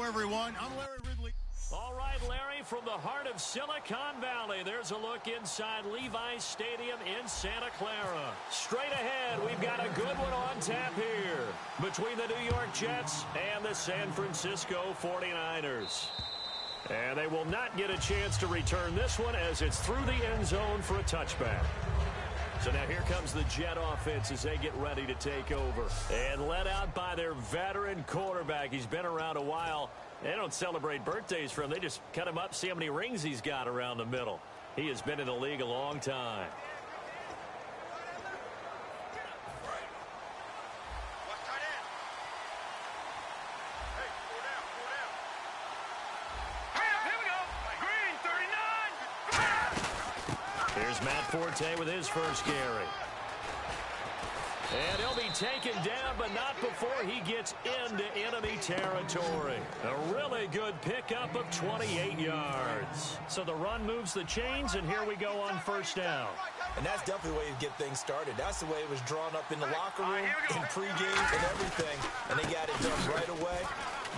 Hello, everyone. I'm Larry Ridley. All right, Larry, from the heart of Silicon Valley, there's a look inside Levi's Stadium in Santa Clara. Straight ahead, we've got a good one on tap here between the New York Jets and the San Francisco 49ers. And they will not get a chance to return this one as it's through the end zone for a touchback. So now here comes the Jet offense as they get ready to take over. And led out by their veteran quarterback. He's been around a while. They don't celebrate birthdays for him. They just cut him up, see how many rings he's got around the middle. He has been in the league a long time. Here's Matt Forte with his first carry. And he'll be taken down, but not before he gets into enemy territory. A really good pickup of 28 yards. So the run moves the chains, and here we go on first down. And that's definitely the way you get things started. That's the way it was drawn up in the locker room, in pregame, and everything. And they got it done right away,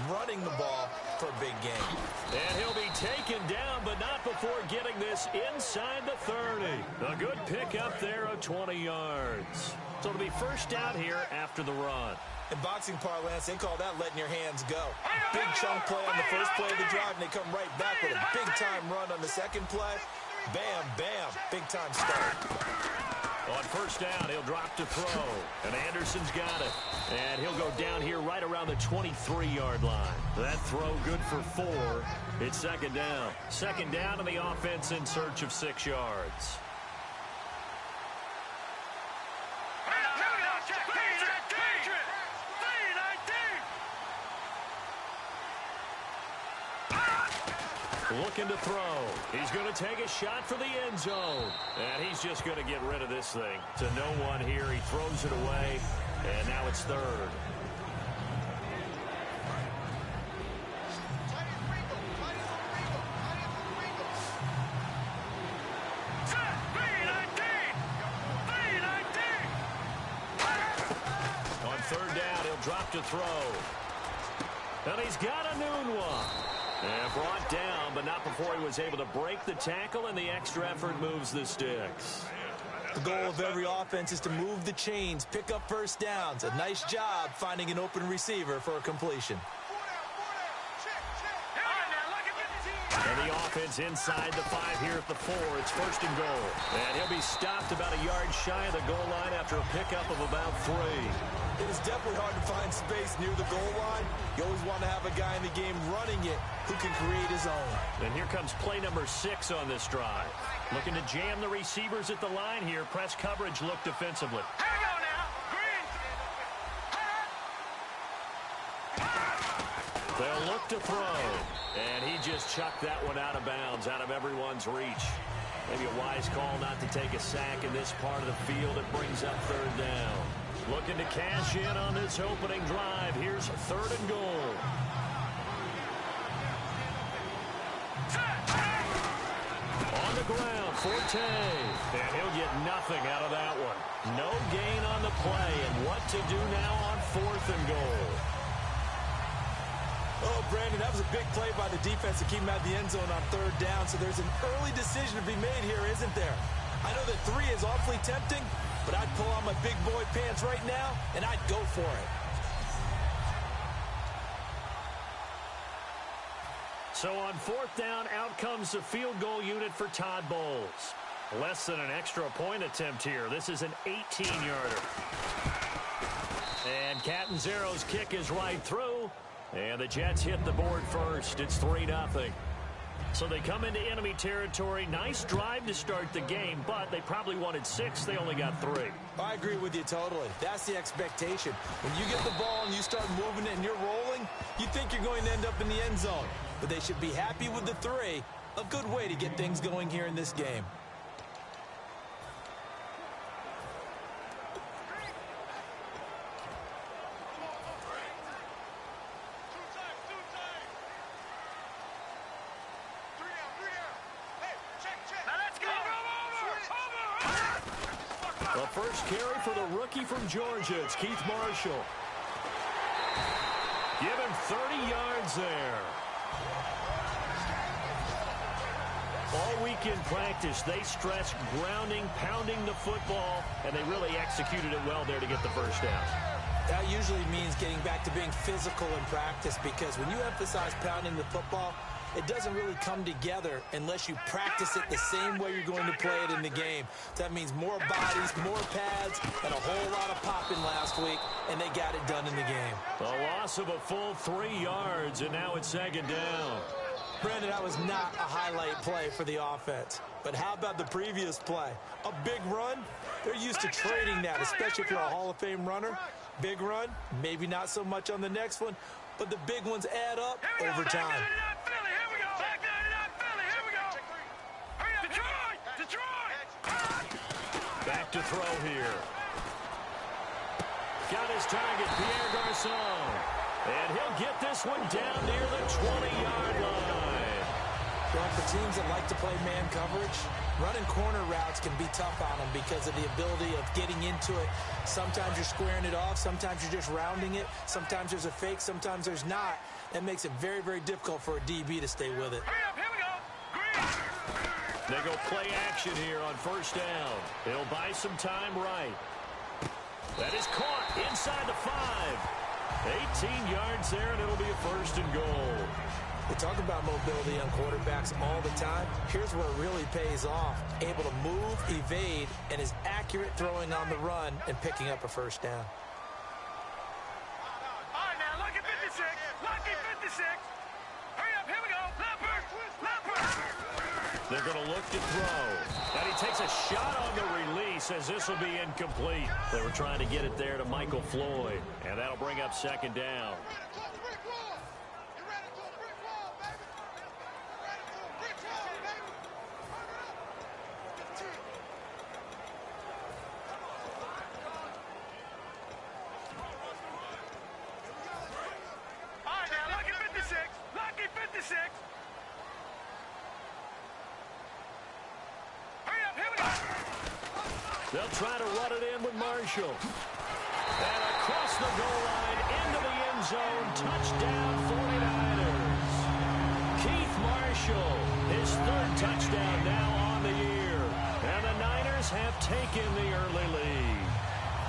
running the ball for a big game. And he'll be taken down, but not before getting this inside the 30. A good pickup there of 20 yards. So it'll be first down here after the run. In boxing parlance, they call that letting your hands go. Big chunk play on the first play of the drive, and they come right back with a big-time run on the second play. Bam, bam, big-time start. On first down, he'll drop to throw. And Anderson's got it. And he'll go down here right around the 23-yard line. That throw good for 4. It's second down. Second down, and the offense in search of 6 yards. Looking to throw. He's going to take a shot for the end zone. And he's just going to get rid of this thing. To no one here. He throws it away. And now it's third. On third down, he'll drop to throw. And he's got a noon one. And brought down, but not before he was able to break the tackle, and the extra effort moves the sticks. The goal of every offense is to move the chains, pick up first downs. A nice job finding an open receiver for a completion. And the offense inside the 5 here at the 4. It's first and goal. And he'll be stopped about a yard shy of the goal line after a pickup of about 3. It is definitely hard to find space near the goal line. You always want to have a guy in the game running it who can create his own. And here comes play number 6 on this drive. Looking to jam the receivers at the line here. Press coverage look defensively. Here we go now. Green. They'll look to throw. And he just chucked that one out of bounds, out of everyone's reach. Maybe a wise call not to take a sack in this part of the field. It brings up third down. Looking to cash in on this opening drive. Here's third and goal. On the ground, Forte. And he'll get nothing out of that one. No gain on the play. And what to do now on fourth and goal. Oh, Brandon, that was a big play by the defense to keep him out of the end zone on third down. So there's an early decision to be made here, isn't there? I know that 3 is awfully tempting, but I'd pull on my big boy pants right now, and I'd go for it. So on fourth down, out comes the field goal unit for Todd Bowles. Less than an extra point attempt here. This is an 18-yarder. And Catanzaro's kick is right through. And the Jets hit the board first. It's 3-0. So they come into enemy territory. Nice drive to start the game, but they probably wanted 6. They only got 3. I agree with you totally. That's the expectation. When you get the ball and you start moving it and you're rolling, you think you're going to end up in the end zone. But they should be happy with the 3. A good way to get things going here in this game. The first carry for the rookie from Georgia. It's Keith Marshall. Give him 30 yards there. All week in practice, they stressed grounding, pounding the football, and they really executed it well there to get the first down. That usually means getting back to being physical in practice, because when you emphasize pounding the football, it doesn't really come together unless you practice it the same way you're going to play it in the game. That means more bodies, more pads, and a whole lot of popping last week, and they got it done in the game. A loss of a full 3 yards, and now it's second down. Brandon, that was not a highlight play for the offense. But how about the previous play? A big run? They're used to trading that, especially if you're a Hall of Fame runner. Big run, maybe not so much on the next one, but the big ones add up over time. Back to throw here. Got his target, Pierre Garçon. And he'll get this one down near the 20-yard line. Well, for teams that like to play man coverage, running corner routes can be tough on them because of the ability of getting into it. Sometimes you're squaring it off. Sometimes you're just rounding it. Sometimes there's a fake. Sometimes there's not. That makes it very, very difficult for a DB to stay with it. They go play action here on first down. They'll buy some time right. That is caught inside the 5. 18 yards there, and it'll be a first and goal. We talk about mobility on quarterbacks all the time. Here's where it really pays off. Able to move, evade, and is accurate throwing on the run and picking up a first down. All right, now, lucky 56. Lucky 56. Hurry up, here we go. Leopard. They're going to look to throw. And he takes a shot on the release as this will be incomplete. They were trying to get it there to Michael Floyd. And that'll bring up second down. They'll try to run it in with Marshall. And across the goal line, into the end zone, touchdown 49ers. Keith Marshall, his third touchdown now on the year. And the Niners have taken the early lead.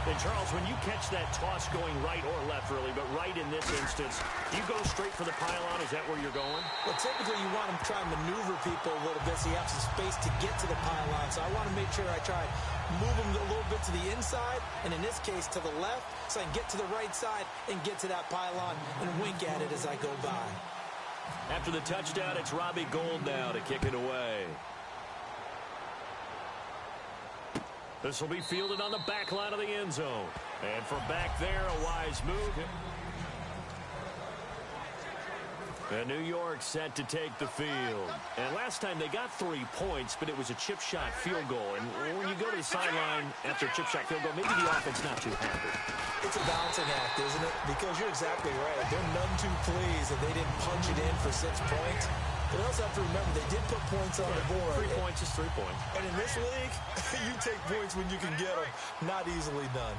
And Charles, when you catch that toss going right or left, really, but right in this instance, you go straight for the pylon. Is that where you're going? Well, typically you want to try and maneuver people a little bit so you have some space to get to the pylon. So I want to make sure I try and move them a little bit to the inside, and in this case to the left, so I can get to the right side and get to that pylon and wink at it as I go by. After the touchdown, it's Robbie Gould now to kick it away. This will be fielded on the back line of the end zone. And from back there, a wise move. And New York set to take the field. And last time they got 3 points, but it was a chip shot field goal. And when you go to the sideline after a chip shot field goal, maybe the offense not too happy. It's a balancing act, isn't it? Because you're exactly right. They're none too pleased that they didn't punch it in for 6 points. But you also have to remember they did put points on the board. 3 points is 3 points. And in this league, you take points when you can get them. Not easily done.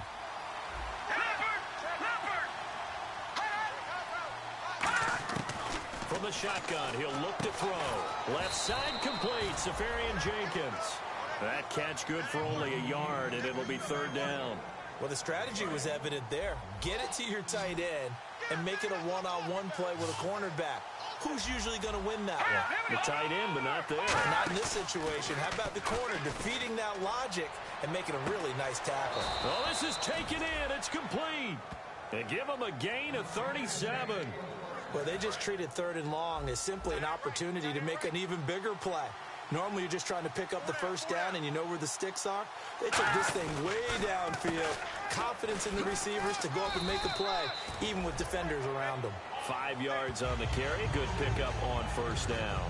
From the shotgun, he'll look to throw. Left side complete, Safarian Jenkins. That catch good for only a yard, and it'll be third down. Well, the strategy was evident there. Get it to your tight end and make it a one-on-one play with a cornerback. Who's usually going to win that one? The tight end, but not there. Not in this situation. How about the corner defeating that logic and making a really nice tackle? Well, this is taken in. It's complete. And give them a gain of 37. Well, they just treated third and long as simply an opportunity to make an even bigger play. Normally, you're just trying to pick up the first down and you know where the sticks are. They took this thing way downfield. Confidence in the receivers to go up and make a play, even with defenders around them. 5 yards on the carry. Good pickup on first down.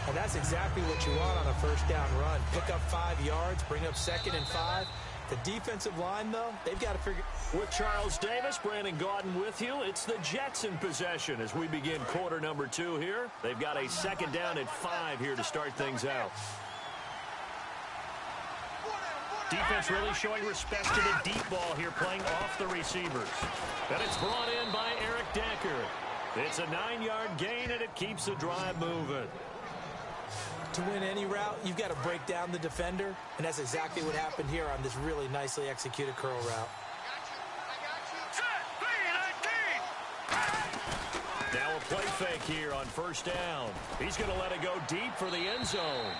And that's exactly what you want on a first down run. Pick up 5 yards, bring up 2nd and 5. The defensive line, though, they've got to figure... With Charles Davis, Brandon Gaudin with you. It's the Jets in possession as we begin quarter number 2 here. They've got a second down at 5 here to start things out. Defense really showing respect to the deep ball here, playing off the receivers. And it's brought in by Eric Decker. It's a 9-yard gain, and it keeps the drive moving. To win any route, you've got to break down the defender, and that's exactly what happened here on this really nicely executed curl route. Now a play fake here on first down. He's going to let it go deep for the end zone.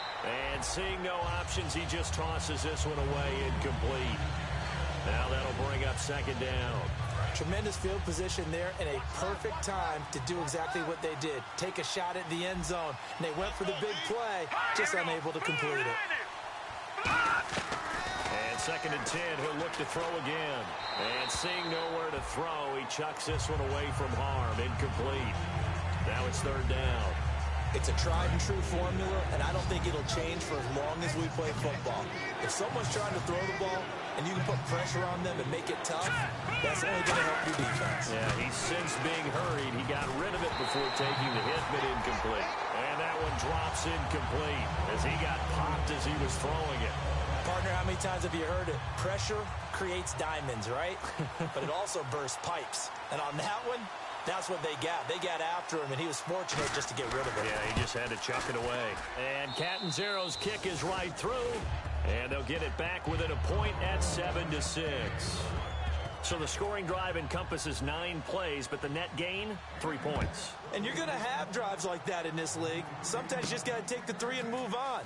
And seeing no options, he just tosses this one away incomplete. Now that'll bring up second down. Tremendous field position there and a perfect time to do exactly what they did. Take a shot at the end zone. And they went for the big play, just unable to complete it. And second and 10, he'll look to throw again. And seeing nowhere to throw, he chucks this one away from harm. Incomplete. Now it's third down. It's a tried-and-true formula, and I don't think it'll change for as long as we play football. If someone's trying to throw the ball and you can put pressure on them and make it tough, that's only going to help your defense. Yeah, he's since being hurried. He got rid of it before taking the hit, but incomplete. And that one drops incomplete as he got popped as he was throwing it. Partner, how many times have you heard it? Pressure creates diamonds, right? But it also bursts pipes. And on that one, that's what they got. They got after him, and he was fortunate just to get rid of it. Yeah, he just had to chuck it away. And Catanzaro's kick is right through, and they'll get it back within a point at 7-6. So the scoring drive encompasses 9 plays, but the net gain, 3 points. And you're going to have drives like that in this league. Sometimes you just got to take the 3 and move on.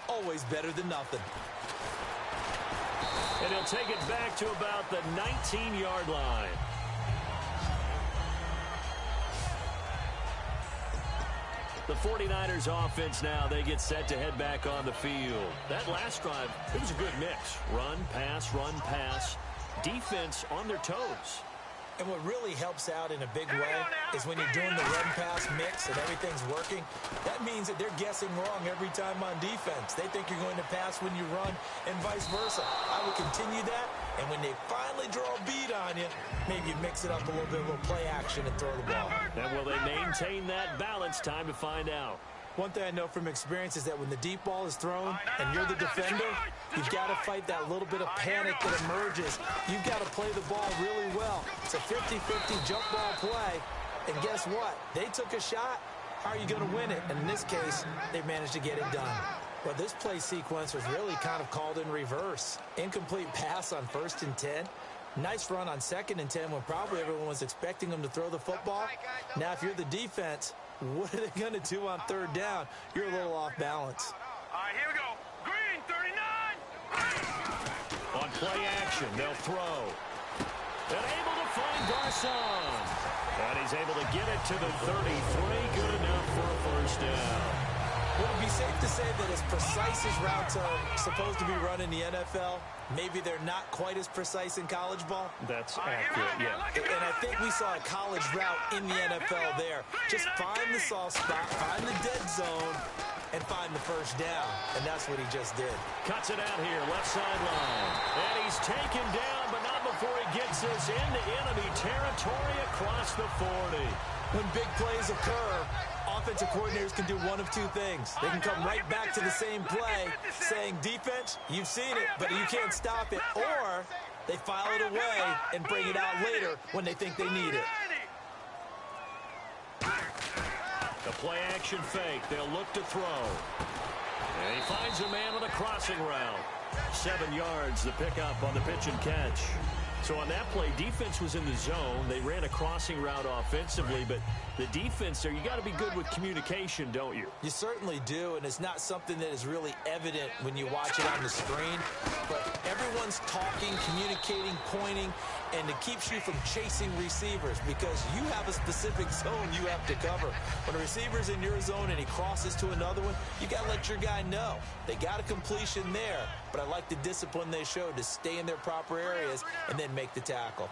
Always better than nothing. And he'll take it back to about the 19-yard line. The 49ers offense now, they get set to head back on the field. That last drive, it was a good mix. Run, pass, defense on their toes. And what really helps out in a big way is when you're doing the run-pass mix and everything's working, that means that they're guessing wrong every time on defense. They think you're going to pass when you run and vice versa. I would continue that, and when they finally draw a beat on you, maybe you mix it up a little bit, a little play action and throw the ball. And will they maintain that balance? Time to find out. One thing I know from experience is that when the deep ball is thrown and you're the defender, you've got to fight that little bit of panic that emerges. You've got to play the ball really well. It's a 50-50 jump ball play. And guess what? They took a shot. How are you going to win it? And in this case, they managed to get it done. Well, this play sequence was really kind of called in reverse. Incomplete pass on 1st and 10. Nice run on 2nd and 10 when probably everyone was expecting them to throw the football. Now, if you're the defense, what are they going to do on 3rd down? You're a little off balance. All right, here we go. Green, 39. On play action, they'll throw. And able to find Garcon. And he's able to get it to the 33. Good enough for a 1st down. Would it be safe to say that as precise as routes are supposed to be run in the NFL, maybe they're not quite as precise in college ball? That's accurate, yeah. And I think we saw a college route in the NFL there. Just find the soft spot, find the dead zone, and find the 1st down. And that's what he just did. Cuts it out here, left sideline. And he's taken down, but not before he gets this into enemy territory across the 40. When big plays occur, offensive coordinators can do one of 2 things. They can come right back to the same play saying, defense, you've seen it, but you can't stop it. Or they file it away and bring it out later when they think they need it. The play action fake. They'll look to throw. And he finds a man on the crossing route. 7 yards, the pickup on the pitch and catch. So on that play, defense was in the zone. They ran a crossing route offensively, but the defense there, you got to be good with communication, don't you? You certainly do, and it's not something that is really evident when you watch it on the screen. But everyone's talking, communicating, pointing, and it keeps you from chasing receivers because you have a specific zone you have to cover. When a receiver's in your zone and he crosses to another one, you got to let your guy know. They got a completion there, but I like the discipline they showed to stay in their proper areas and then make the tackle.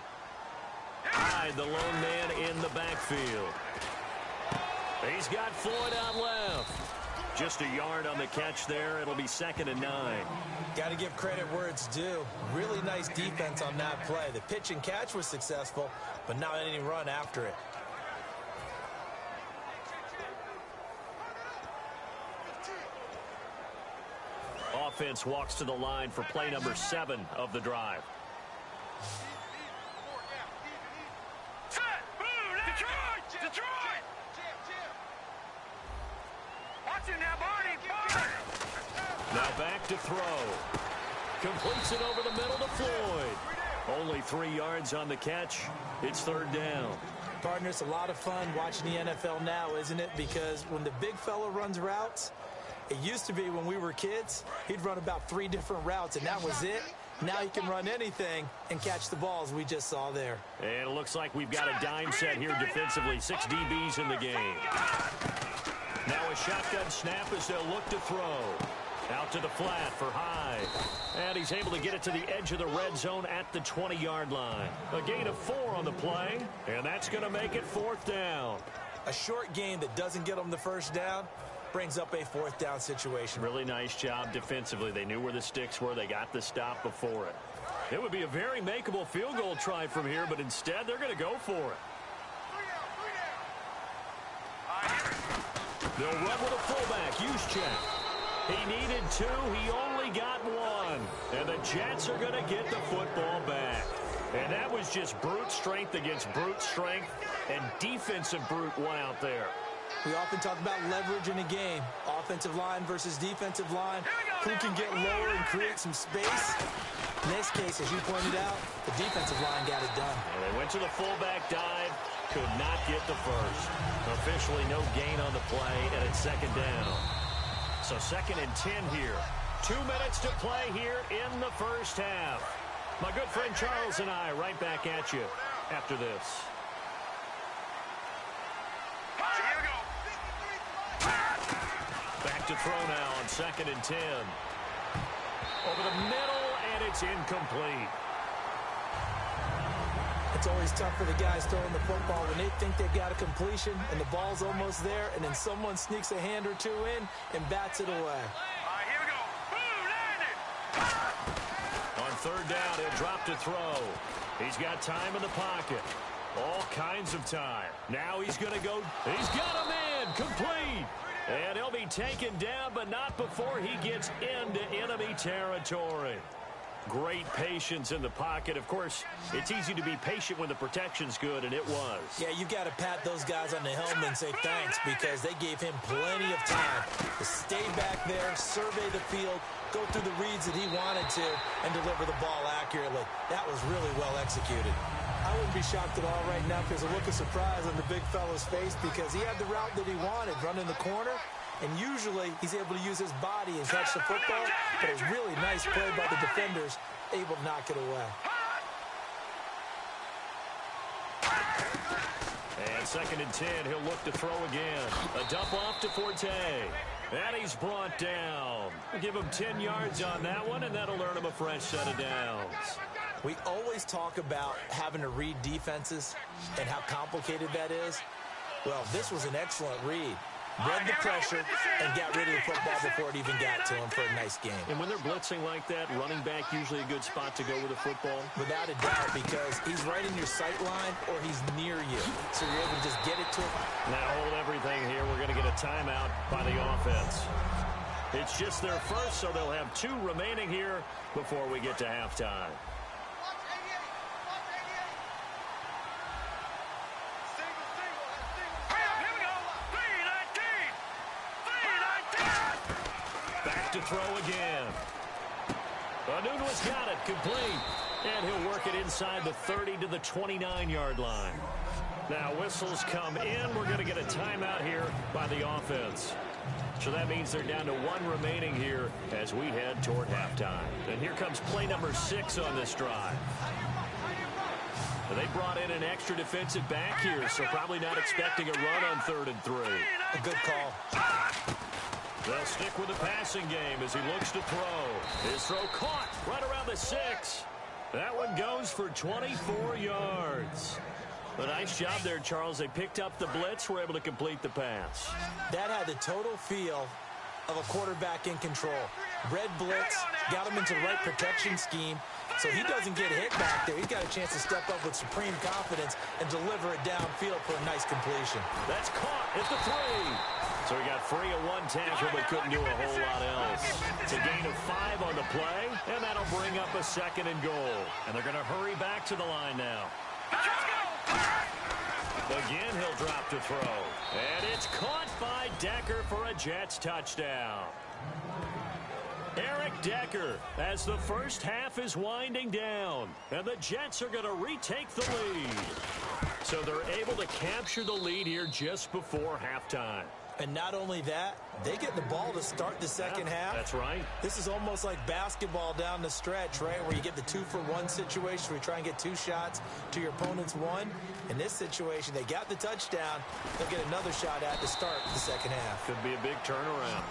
Hyde, the lone man in the backfield. He's got Floyd out left. Just a yard on the catch there. It'll be 2nd and 9. Got to give credit where it's due. Really nice defense on that play. The pitch and catch was successful, but not any run after it. Offense walks to the line for play number 7 of the drive. Set, move, Detroit! Detroit! Watch him now, Barney! Now back to throw. Completes it over the middle to Floyd. Only 3 yards on the catch. It's third down. Partner, it's a lot of fun watching the NFL now, isn't it? Because when the big fella runs routes, it used to be when we were kids, he'd run about 3 different routes, and that was it. Now he can run anything and catch the balls we just saw there. And it looks like we've got a dime set here defensively. 6 DBs in the game. Now a shotgun snap as they'll look to throw. Out to the flat for Hyde. And he's able to get it to the edge of the red zone at the 20-yard line. A gain of 4 on the play, and that's going to make it fourth down. A short gain that doesn't get them the first down brings up a fourth down situation. Really nice job defensively. They knew where the sticks were. They got the stop before it. It would be a very makeable field goal try from here, but instead they're going to go for it. They'll run with a fullback. Juszczyk. He needed 2. He only got 1. And the Jets are going to get the football back. And that was just brute strength against brute strength. And defensive brute one out there. We often talk about leverage in a game. Offensive line versus defensive line. Who can get lower and create some space? In this case, as you pointed out, the defensive line got it done. And they went to the fullback dive. Could not get the first. Officially no gain on the play, and it's second down. So 2nd and 10 here. 2 minutes to play here in the first half. My good friend Charles and I right back at you after this. Back to throw now on 2nd and 10. Over the middle, and it's incomplete. It's always tough for the guys throwing the football when they think they've got a completion and the ball's almost there, and then someone sneaks a hand or 2 in and bats it away. All right, here we go. Boom, landed. On third down, he'll drop to throw. He's got time in the pocket. All kinds of time. Now he's going to go. He's got a man. Complete. And he'll be taken down, but not before he gets into enemy territory. Great patience in the pocket. Of course, it's easy to be patient when the protection's good, and it was. Yeah, you got to pat those guys on the helmet and say thanks because they gave him plenty of time to stay back there, survey the field, go through the reads that he wanted to, and deliver the ball accurately. That was really well executed. I wouldn't be shocked at all right now because a look of surprise on the big fella's face because he had the route that he wanted, running the corner. And usually he's able to use his body and catch the football, but a really nice play by the defenders, able to knock it away. And 2nd and 10, he'll look to throw again. A dump off to Forte. And he's brought down. We'll give him 10 yards on that one, and that'll earn him a fresh set of downs. We always talk about having to read defenses and how complicated that is. Well, this was an excellent read. Read the pressure and got rid of the football before it even got to him for a nice game. And when they're blitzing like that, running back usually a good spot to go with the football? Without a doubt, because he's right in your sight line or he's near you. So you're able to just get it to him. Now hold everything here. We're going to get a timeout by the offense. It's just their first, so they'll have 2 remaining here before we get to halftime. To throw again. Anunua's got it, complete. And he'll work it inside the 30 to the 29-yard line. Now whistles come in. We're going to get a timeout here by the offense. So that means they're down to 1 remaining here as we head toward halftime. And here comes play number 6 on this drive. They brought in an extra defensive back here, so probably not expecting a run on 3rd and 3. A good call. They'll stick with the passing game as he looks to throw. His throw caught right around the 6. That one goes for 24 yards. A nice job there, Charles. They picked up the blitz, were able to complete the pass. That had the total feel of a quarterback in control. Red blitz, got him into the right protection scheme, so he doesn't get hit back there. He's got a chance to step up with supreme confidence and deliver it downfield for a nice completion. That's caught at the 3. So he got free of 1 tackle, but couldn't do a whole lot else. It's a gain of 5 on the play, and that'll bring up a 2nd and goal. And they're going to hurry back to the line now. Again, he'll drop to throw. And it's caught by Decker for a Jets touchdown. Eric Decker as the first half is winding down. And the Jets are going to retake the lead. So they're able to capture the lead here just before halftime. And not only that, they get the ball to start the second half. That's right. This is almost like basketball down the stretch, right, where you get the 2-for-1 situation where you try and get 2 shots to your opponent's 1. In this situation, they got the touchdown. They'll get another shot at to start the second half. Could be a big turnaround.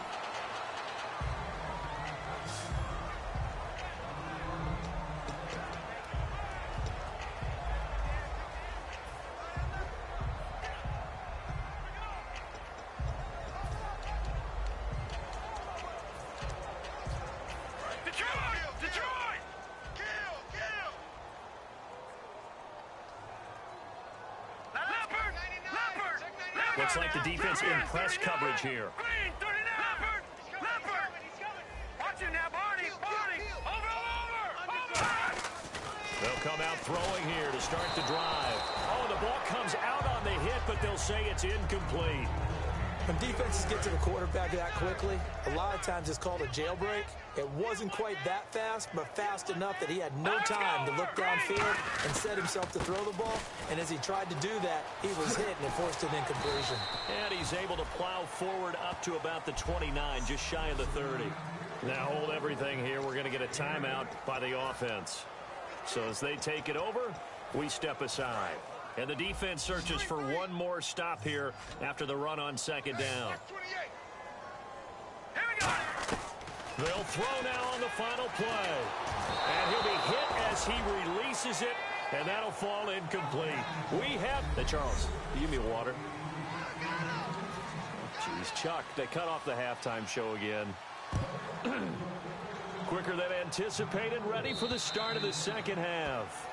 Looks like the defense in press coverage here. Green, 39. Leopard. Watch him now, Barney. Over. They'll come out throwing here to start the drive. Oh, the ball comes out on the hit, but they'll say it's incomplete. When defenses get to the quarterback that quickly, a lot of times it's called a jailbreak. It wasn't quite that fast, but fast enough that he had no time to look downfield and set himself to throw the ball. And as he tried to do that, he was hit and it forced an incompletion. And he's able to plow forward up to about the 29, just shy of the 30. Now hold everything here. We're going to get a timeout by the offense. So as they take it over, we step aside. And the defense searches for one more stop here after the run on second down. They'll throw now on the final play. And he'll be hit as he releases it, and that'll fall incomplete. We have... Hey, Charles, you give me water? Jeez, Chuck, they cut off the halftime show again. Quicker than anticipated, ready for the start of the second half.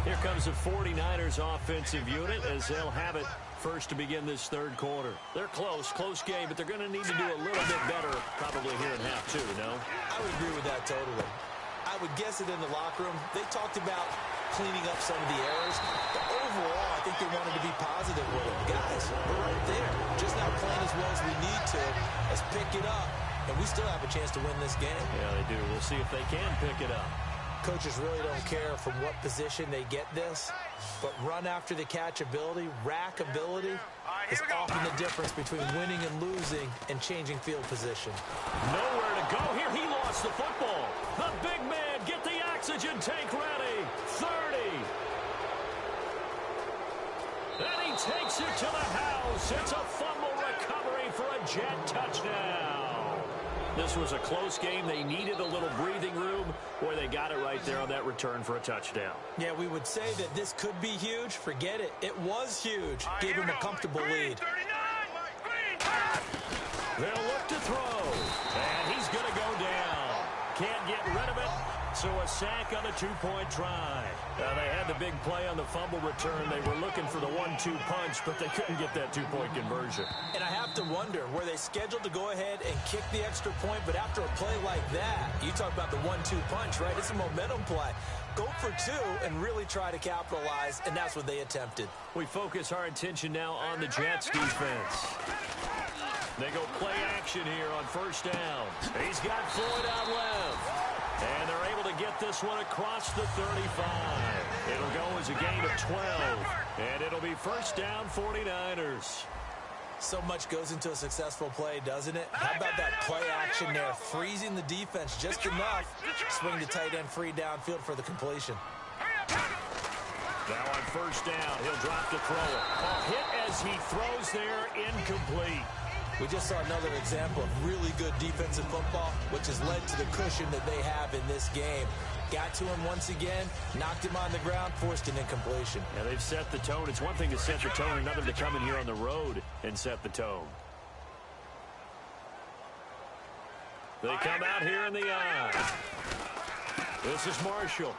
Here comes the 49ers offensive unit as they'll have it first to begin this third quarter. They're close game, but they're going to need to do a little bit better probably here in half two, no? I would agree with that totally. I would guess it in the locker room. They talked about cleaning up some of the errors, but overall, I think they wanted to be positive with it. Guys, we're right there. Just not playing as well as we need to. Let's pick it up, and we still have a chance to win this game. Yeah, they do. We'll see if they can pick it up. Coaches really don't care from what position they get this, but run after the catch ability, rack ability, is often the difference between winning and losing and changing field position. Nowhere to go here. He lost the football. The big man, get the oxygen tank ready. 30. And he takes it to the house. It's a fumble recovery for a Jet touchdown. This was a close game. They needed a little breathing room. Boy, they got it right there on that return for a touchdown. Yeah, we would say that this could be huge. Forget it. It was huge. Gave him a comfortable lead. They'll look to throw. And he's going to go down. Can't get rid of it. So a sack on a two-point try. They had the big play on the fumble return. They were looking for the 1-2 punch, but they couldn't get that two-point conversion. And I have to wonder, were they scheduled to go ahead and kick the extra point, but after a play like that, you talk about the 1-2 punch, right? It's a momentum play. Go for two and really try to capitalize, and that's what they attempted. We focus our attention now on the Jets defense. They go play action here on first down. He's got Floyd out left. And they're able to get this one across the 35. It'll go as a gain of 12. And it'll be first down 49ers. So much goes into a successful play, doesn't it? How about that play action there? Freezing the defense just enough. Swing the tight end free downfield for the completion. Now on first down, he'll drop to throw it. A hit as he throws there, incomplete. We just saw another example of really good defensive football, which has led to the cushion that they have in this game. Got to him once again, knocked him on the ground, forced an incompletion. Yeah, they've set the tone. It's one thing to set the tone, another to come in here on the road and set the tone. They come out here in the eye. This is Marshall.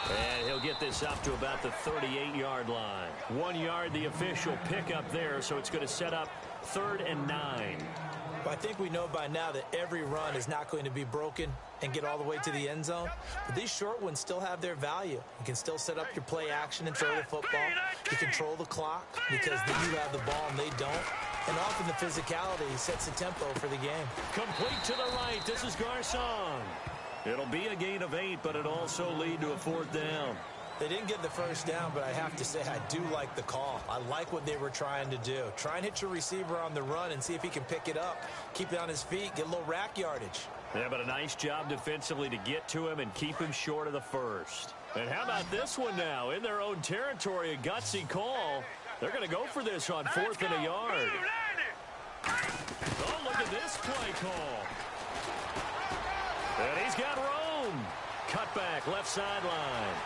And he'll get this up to about the 38-yard line. 1 yard, the official pickup there, so it's going to set up 3rd and 9. Well, I think we know by now that every run is not going to be broken and get all the way to the end zone. But these short ones still have their value. You can still set up your play action and throw the football. You control the clock because then you have the ball and they don't. And often the physicality sets the tempo for the game. Complete to the right. This is Garcon. It'll be a gain of 8, but it also lead to a 4th down. They didn't get the first down, but I have to say I do like the call. I like what they were trying to do. Try and hit your receiver on the run and see if he can pick it up. Keep it on his feet, get a little rack yardage. Yeah, but a nice job defensively to get to him and keep him short of the first. And how about this one now? In their own territory, a gutsy call. They're going to go for this on 4th and a yard. Oh, look at this play call. And he's got Rome. Cutback, left sideline.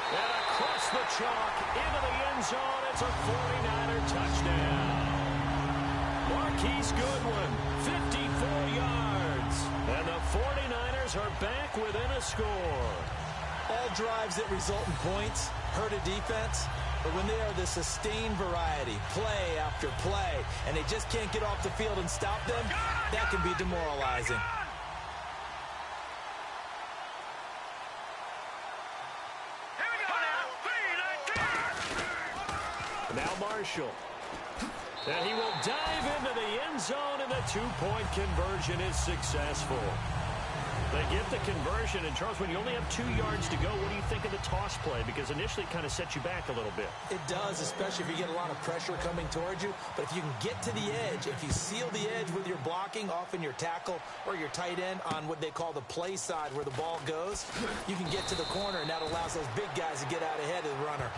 And across the chalk, into the end zone, it's a 49er touchdown. Marquise Goodwin, 54 yards. And the 49ers are back within a score. All drives that result in points hurt a defense, but when they are the sustained variety, play after play, and they just can't get off the field and stop them, that can be demoralizing. Now Marshall. And he will dive into the end zone, and the two-point conversion is successful. They get the conversion, and Charles, when you only have 2 yards to go, what do you think of the toss play? Because initially it kind of sets you back a little bit. It does, especially if you get a lot of pressure coming towards you. But if you can get to the edge, if you seal the edge with your blocking, often your tackle or your tight end on what they call the play side where the ball goes, you can get to the corner, and that allows those big guys to get out ahead of the runner.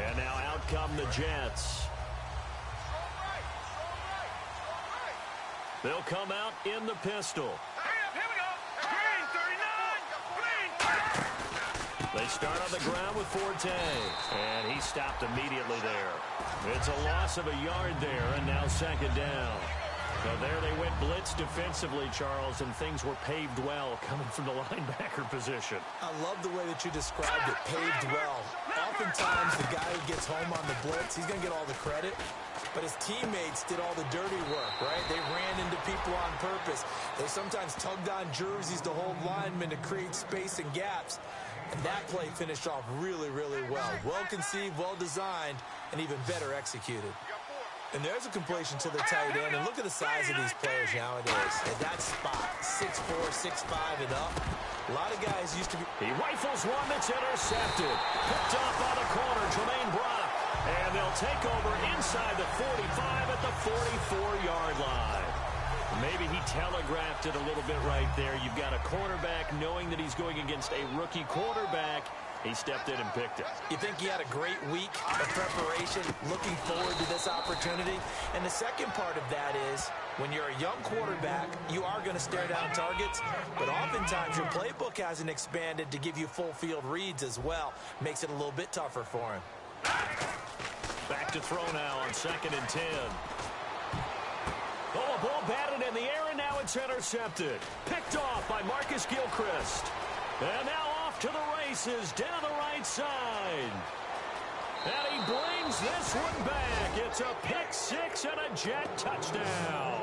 And now out come the Jets. They'll come out in the pistol. Here we go. Green, 39. Green. They start on the ground with Forte. And he stopped immediately there. It's a loss of a yard there, and now 2nd down. So there they went blitz defensively, Charles, and things were paved well coming from the linebacker position. I love the way that you described it, paved well. Oftentimes, the guy who gets home on the blitz, he's going to get all the credit, but his teammates did all the dirty work, right? They ran into people on purpose. They sometimes tugged on jerseys to hold linemen to create space and gaps. And that play finished off really, really well. Well conceived, well designed, and even better executed. And there's a completion to the tight end. And look at the size of these players nowadays. At that spot, 6'4", 6'5", and up. A lot of guys used to be... He rifles one that's intercepted. Picked off on the corner, Jermaine Brock. And they'll take over inside the 45 at the 44-yard line. Maybe he telegraphed it a little bit right there. You've got a cornerback knowing that he's going against a rookie quarterback. He stepped in and picked it. You think he had a great week of preparation, looking forward to this opportunity? And the second part of that is, when you're a young quarterback, you are going to stare down targets, but oftentimes your playbook hasn't expanded to give you full field reads as well. Makes it a little bit tougher for him. Back to throw now on 2nd and 10. Oh, a ball batted in the air, and now it's intercepted. Picked off by Marcus Gilchrist. And now off to the races, down the right side. And he brings this one back. It's a pick 6 and a Jet touchdown.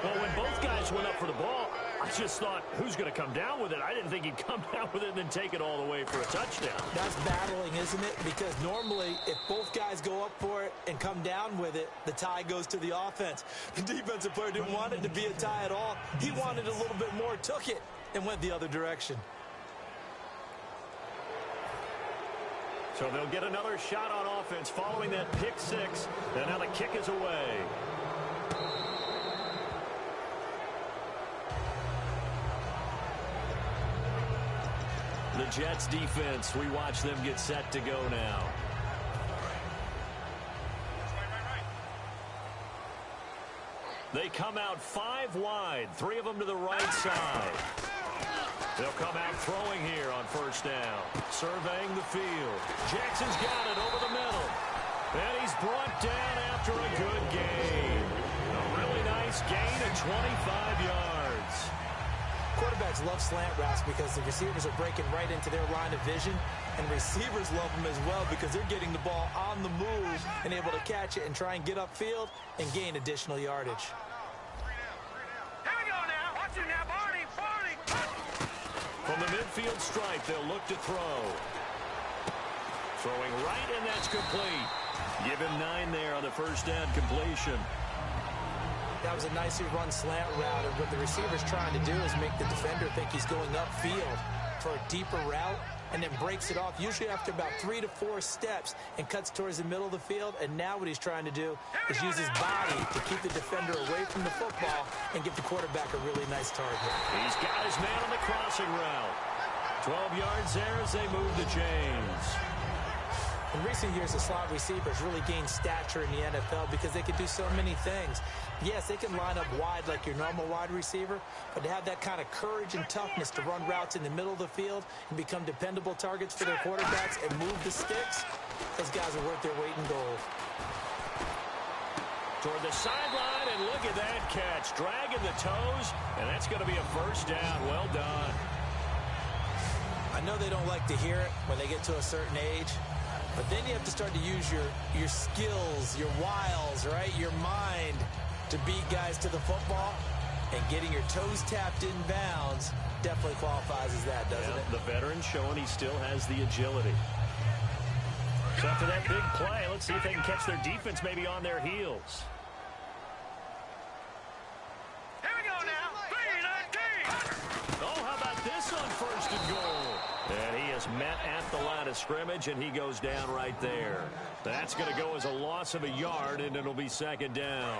Well, when both guys went up for the ball, I just thought, who's going to come down with it? I didn't think he'd come down with it and then take it all the way for a touchdown. That's battling, isn't it? Because normally, if both guys go up for it and come down with it, the tie goes to the offense. The defensive player didn't want it to be a tie at all. He wanted a little bit more, took it, and went the other direction. So they'll get another shot on offense following that pick 6. And now the kick is away. The Jets defense, we watch them get set to go now. They come out 5 wide, 3 of them to the right side. They'll come out throwing here on 1st down. Surveying the field. Jackson's got it over the middle. And he's brought down after a good gain. A really nice gain of 25 yards. Quarterbacks love slant routes because the receivers are breaking right into their line of vision, and receivers love them as well because they're getting the ball on the move and able to catch it and try and get upfield and gain additional yardage. Here we go now. Watch it now, Barney. From the midfield stripe, they'll look to throw. Throwing right, and that's complete. Give him 9 there on the first down completion. That was a nicely run slant route, and what the receiver's trying to do is make the defender think he's going upfield for a deeper route, and then breaks it off, usually after about 3 to 4 steps, and cuts towards the middle of the field. And now what he's trying to do is use his body to keep the defender away from the football and give the quarterback a really nice target. He's got his man on the crossing route. 12 yards there as they move the chains. In recent years, the slot receivers really gained stature in the NFL because they can do so many things. Yes, they can line up wide like your normal wide receiver, but to have that kind of courage and toughness to run routes in the middle of the field and become dependable targets for their quarterbacks and move the sticks, those guys are worth their weight in gold. Toward the sideline, and look at that catch. Dragging the toes, and that's going to be a first down. Well done. I know they don't like to hear it when they get to a certain age, but then you have to start to use your skills, your wiles, right? Your mind to beat guys to the football, and getting your toes tapped in bounds definitely qualifies as that, doesn't it? The veteran showing he still has the agility. So after that big play, let's see if they can catch their defense maybe on their heels. Here we go now. 3-19. Oh, how about this on first and goal? And he is met at the line of scrimmage, and he goes down right there. That's going to go as a loss of a yard, and it'll be second down.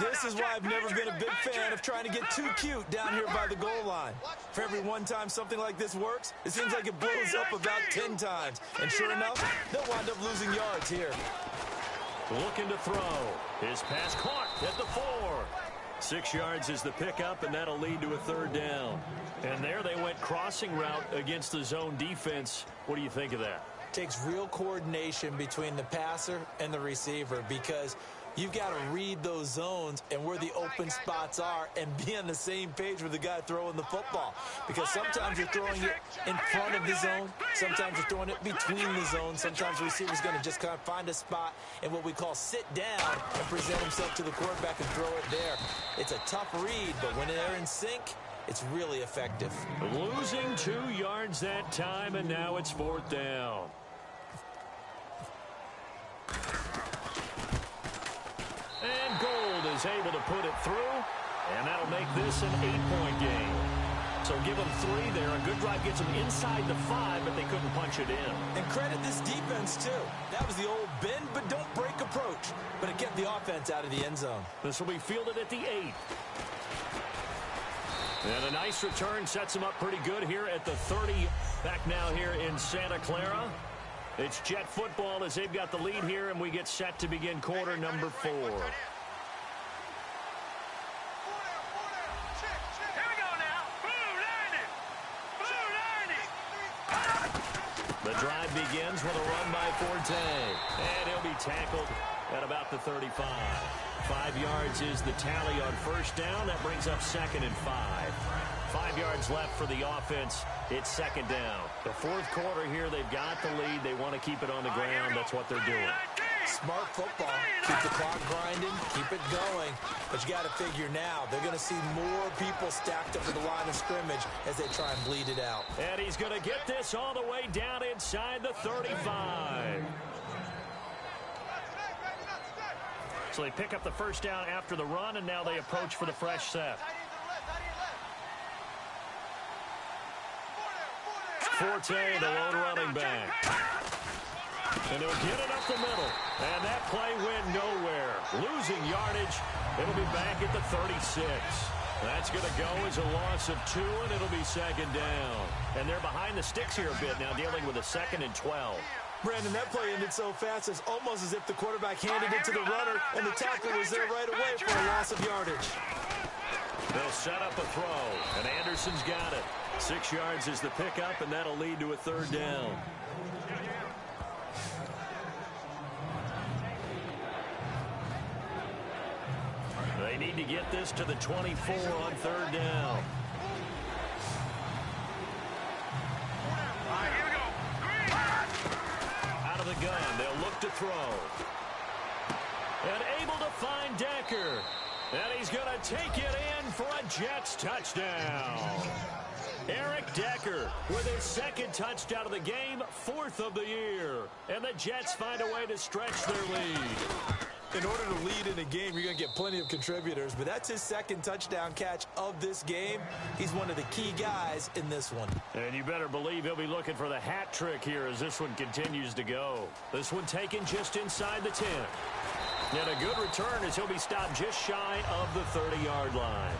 This is why I've never been a big fan of trying to get too cute down here by the goal line. For every one time something like this works, it seems like it blows up about 10 times. And sure enough, they'll wind up losing yards here. Looking to throw. His pass caught at the 4. 6 yards is the pickup, and that'll lead to a third down. And there they went crossing route against the zone defense. What do you think of that? Takes real coordination between the passer and the receiver because you've got to read those zones and where the open spots are and be on the same page with the guy throwing the football. Because sometimes you're throwing it in front of the zone. Sometimes you're throwing it between the zones. Sometimes the receiver's going to just kind of find a spot and what we call sit down and present himself to the quarterback and throw it there. It's a tough read, but when they're in sync, it's really effective. Losing 2 yards that time, and now it's 4th down. And Gold is able to put it through, and that'll make this an 8-point game. So give them 3 there. A good drive gets them inside the 5, but they couldn't punch it in. And credit this defense, too. That was the old bend but don't break approach, but it kept the offense out of the end zone. This will be fielded at the 8. And a nice return sets them up pretty good here at the 30. Back now here in Santa Clara. It's Jet football as they've got the lead here, and we get set to begin quarter number 4. Here we go now. Blue 90. The drive begins with a run by Forte. And he'll be tackled at about the 35. 5 yards is the tally on first down. That brings up 2nd and 5. 5 yards left for the offense. It's 2nd down. The 4th quarter here, they've got the lead. They want to keep it on the ground. That's what they're doing. Smart football. Keep the clock grinding. Keep it going. But you got to figure now, they're going to see more people stacked up at the line of scrimmage as they try and bleed it out. And he's going to get this all the way down inside the 35. So they pick up the first down after the run, and now they approach for the fresh set. Forte, the lone running back. And they'll get it up the middle. And that play went nowhere. Losing yardage. It'll be back at the 36. That's going to go as a loss of 2, and it'll be 2nd down. And they're behind the sticks here a bit now, dealing with a 2nd and 12. Brandon, that play ended so fast, it's almost as if the quarterback handed it to the runner, and the tackle was there right away for a loss of yardage. They'll set up a throw, and Anderson's got it. 6 yards is the pickup, and that'll lead to a 3rd down. They need to get this to the 24 on 3rd down. to throw. And able to find Decker. And he's going to take it in for a Jets touchdown. Eric Decker with his second touchdown of the game, 4th of the year. And the Jets find a way to stretch their lead. In order to lead in a game, you're going to get plenty of contributors, but that's his second touchdown catch of this game. He's one of the key guys in this one. And you better believe he'll be looking for the hat trick here as this one continues to go. This one taken just inside the 10. And a good return as he'll be stopped just shy of the 30-yard line.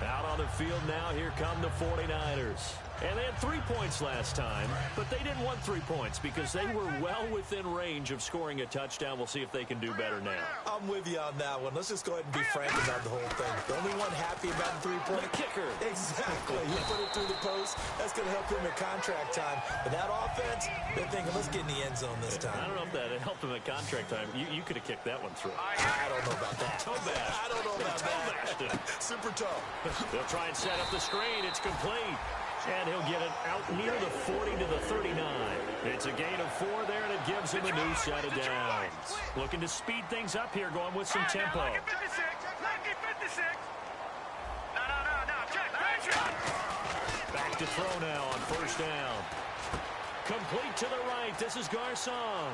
Out on the field now, here come the 49ers. And they had 3 points last time, but they didn't want 3 points because they were well within range of scoring a touchdown. We'll see if they can do better now. I'm with you on that one. Let's just go ahead and be frank about the whole thing. The only one happy about the 3-point. The kicker. Exactly. He put it through the post. That's going to help him at contract time. But that offense, they're thinking, let's get in the end zone this time. I don't know if that helped him at contract time. You could have kicked that one through. I don't know about that. Toe bash. I don't know about that. Super toe. They'll try and set up the screen. It's complete. And he'll get it out near the 40 to the 39. It's a gain of 4 there, and it gives him a new set of downs. Looking to speed things up here, going with some tempo. Lucky 56. Lucky 56. No. Check. Back to throw now on first down. Complete to the right. This is Garcon.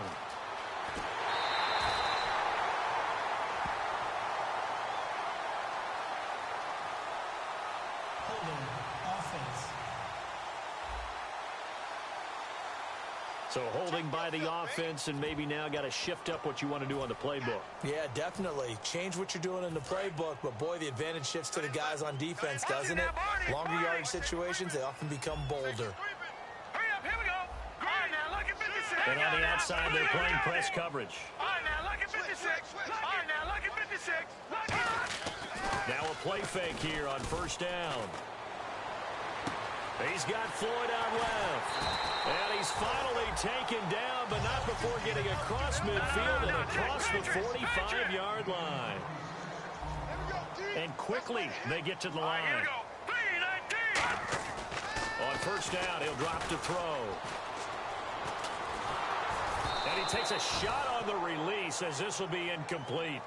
So holding by the offense, and maybe now got to shift up what you want to do on the playbook. Yeah, definitely. Change what you're doing in the playbook, but boy, the advantage shifts to the guys on defense, doesn't it? Longer yardage situations, they often become bolder. Hurry up, here we go. All right, now, lucky 56. And on the outside, they're playing press coverage. All right, now, lucky 56. All right, now, lucky 56. Lucky. Now a play fake here on first down. He's got Floyd out left. And he's finally taken down, but not before getting across midfield and across the 45-yard line. And quickly, they get to the line. Here we go. 3-19. On first down, he'll drop to throw. And he takes a shot on the release as this will be incomplete.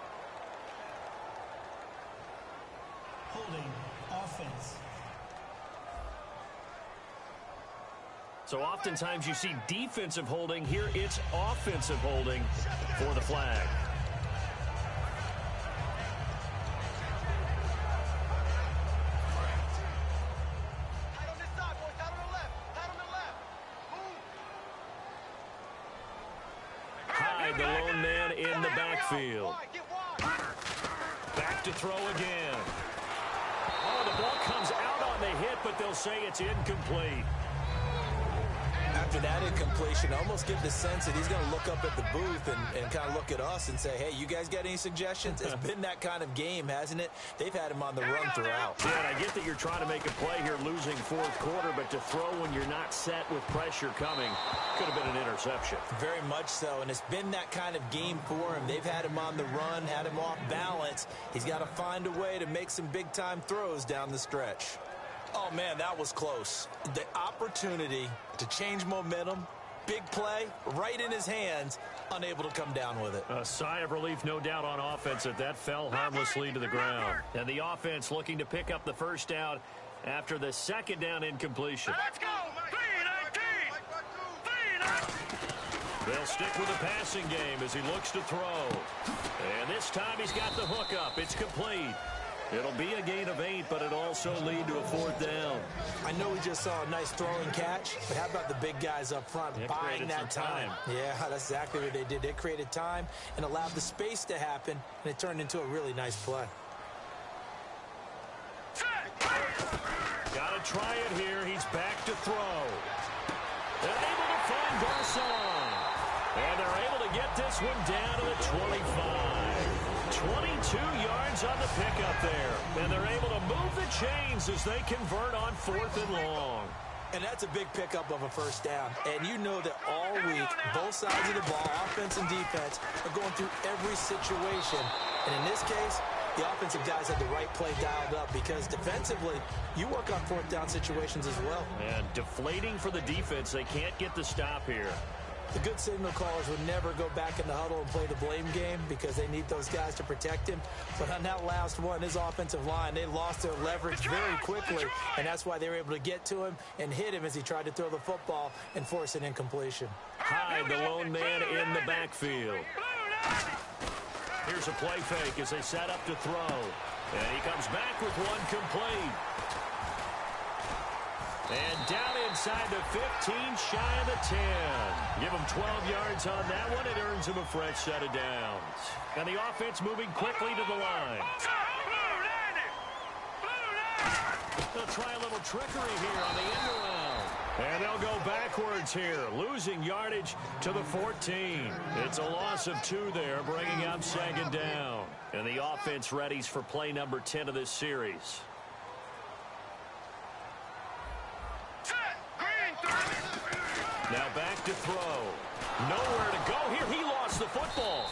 Holding offense. So oftentimes you see defensive holding. Here it's offensive holding for the flag. Hyde, the lone man in the backfield. Back to throw again. Oh, the ball comes out on the hit, but they'll say it's incomplete. After that incompletion, I almost get the sense that he's going to look up at the booth and kind of look at us and say, hey, you guys got any suggestions? It's been that kind of game, hasn't it? They've had him on the run throughout. Yeah, and I get that you're trying to make a play here losing fourth quarter, but to throw when you're not set with pressure coming could have been an interception. Very much so, and it's been that kind of game for him. They've had him on the run, had him off balance. He's got to find a way to make some big-time throws down the stretch. Oh, man, that was close. The opportunity to change momentum, big play, right in his hands, unable to come down with it. A sigh of relief, no doubt, on offense that fell harmlessly to the ground. And the offense looking to pick up the first down after the second down incompletion. Let's go. 3-19. They'll stick with the passing game as he looks to throw. And this time he's got the hook up. It's complete. It'll be a gain of 8, but it'll also lead to a fourth down. I know we just saw a nice throwing catch, but how about the big guys up front buying that time? Yeah, that's exactly what they did. They created time and allowed the space to happen, and it turned into a really nice play. Got to try it here. He's back to throw. They're able to find Garcon. And they're able to get this one down to the 25. 22 yards on the pickup there. And they're able to move the chains as they convert on 4th and long. And that's a big pickup of a first down. And you know that all week, both sides of the ball, offense and defense, are going through every situation. And in this case, the offensive guys had the right play dialed up because defensively, you work on fourth down situations as well. And deflating for the defense. They can't get the stop here. The good signal callers would never go back in the huddle and play the blame game because they need those guys to protect him. But on that last one, his offensive line, they lost their leverage very quickly, and that's why they were able to get to him and hit him as he tried to throw the football and force an incompletion. Hyde, the lone man in the backfield. Here's a play fake as they set up to throw. And he comes back with one complete. And down inside the 15, shy of the 10. Give him 12 yards on that one. It earns him a fresh set of downs. And the offense moving quickly to the line. They'll try a little trickery here on the end around. And they'll go backwards here, losing yardage to the 14. It's a loss of 2 there, bringing up second down. And the offense readies for play number 10 of this series. Now back to throw. Nowhere to go here. He lost the football.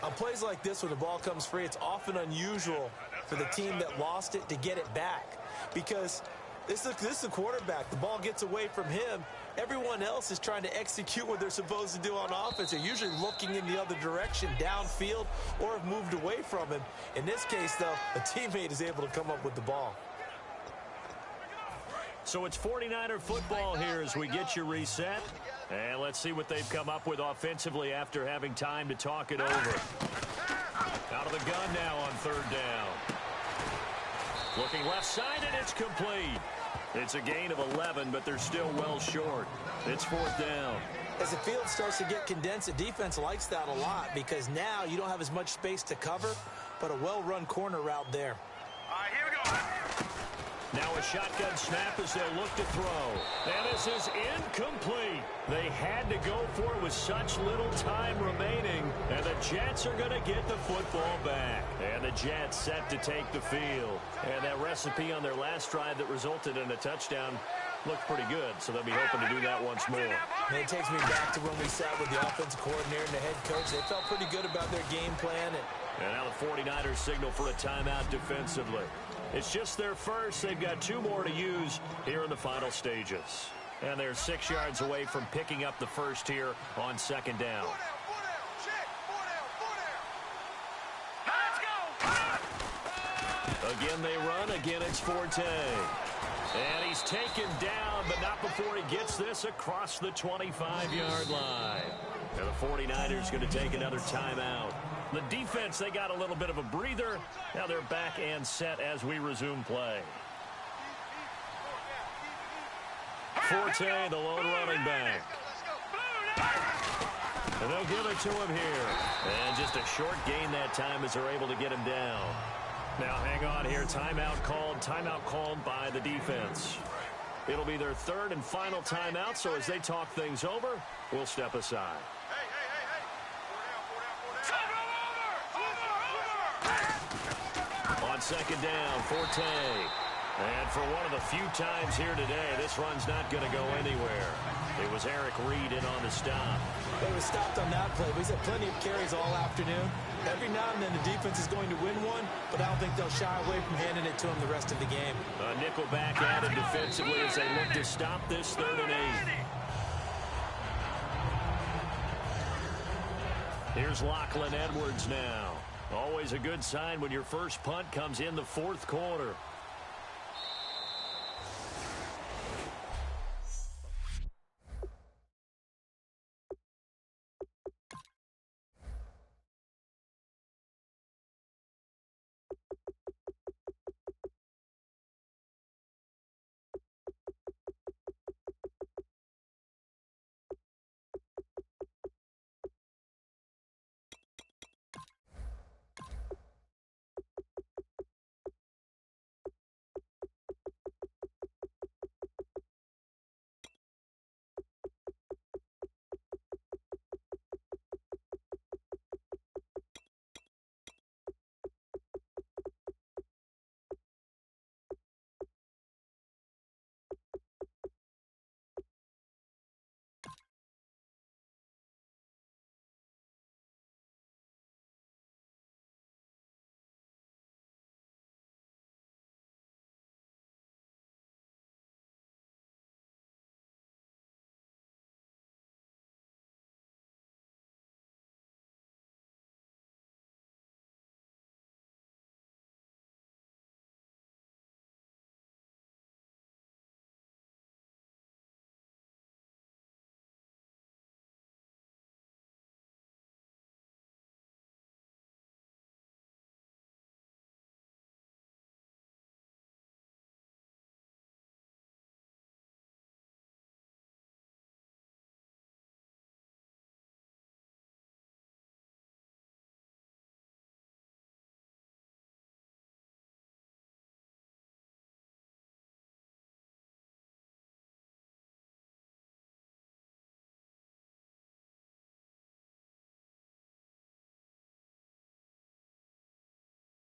On plays like this, when the ball comes free, it's often unusual for the team that lost it to get it back because this is the quarterback. The ball gets away from him. Everyone else is trying to execute what they're supposed to do on offense. They're usually looking in the other direction, downfield, or have moved away from him. In this case, though, a teammate is able to come up with the ball. So it's 49er football here as we get you reset. And let's see what they've come up with offensively after having time to talk it over. Out of the gun now on third down. Looking left side, and it's complete. It's a gain of 11, but they're still well short. It's fourth down. As the field starts to get condensed, the defense likes that a lot because now you don't have as much space to cover, but a well-run corner route there. All right, here we go. Now a shotgun snap as they look to throw. And this is incomplete. They had to go for it with such little time remaining. And the Jets are going to get the football back. And the Jets set to take the field. And that recipe on their last drive that resulted in a touchdown looked pretty good. So they'll be hoping to do that once more. And it takes me back to when we sat with the offensive coordinator and the head coach. They felt pretty good about their game plan. And now the 49ers signal for a timeout defensively. It's just their first. They've got 2 more to use here in the final stages. And they're 6 yards away from picking up the first here on second down. Again they run. Again it's Forte. And he's taken down, but not before he gets this across the 25-yard line. And the 49ers going to take another timeout. The defense, they got a little bit of a breather. Now they're back and set as we resume play. Forte, the lone running back. And they'll give it to him here. And just a short gain that time as they're able to get him down. Now hang on here. Timeout called by the defense. It'll be their third and final timeout, so as they talk things over, we'll step aside. On second down, Forte. And for one of the few times here today, this run's not going to go anywhere. It was Eric Reed in on the stop. They were stopped on that play, but he's had plenty of carries all afternoon. Every now and then the defense is going to win one, but I don't think they'll shy away from handing it to him the rest of the game. A nickel back added defensively as they look to stop this 3rd and 8. Here's Lachlan Edwards now. Always a good sign when your first punt comes in the 4th quarter.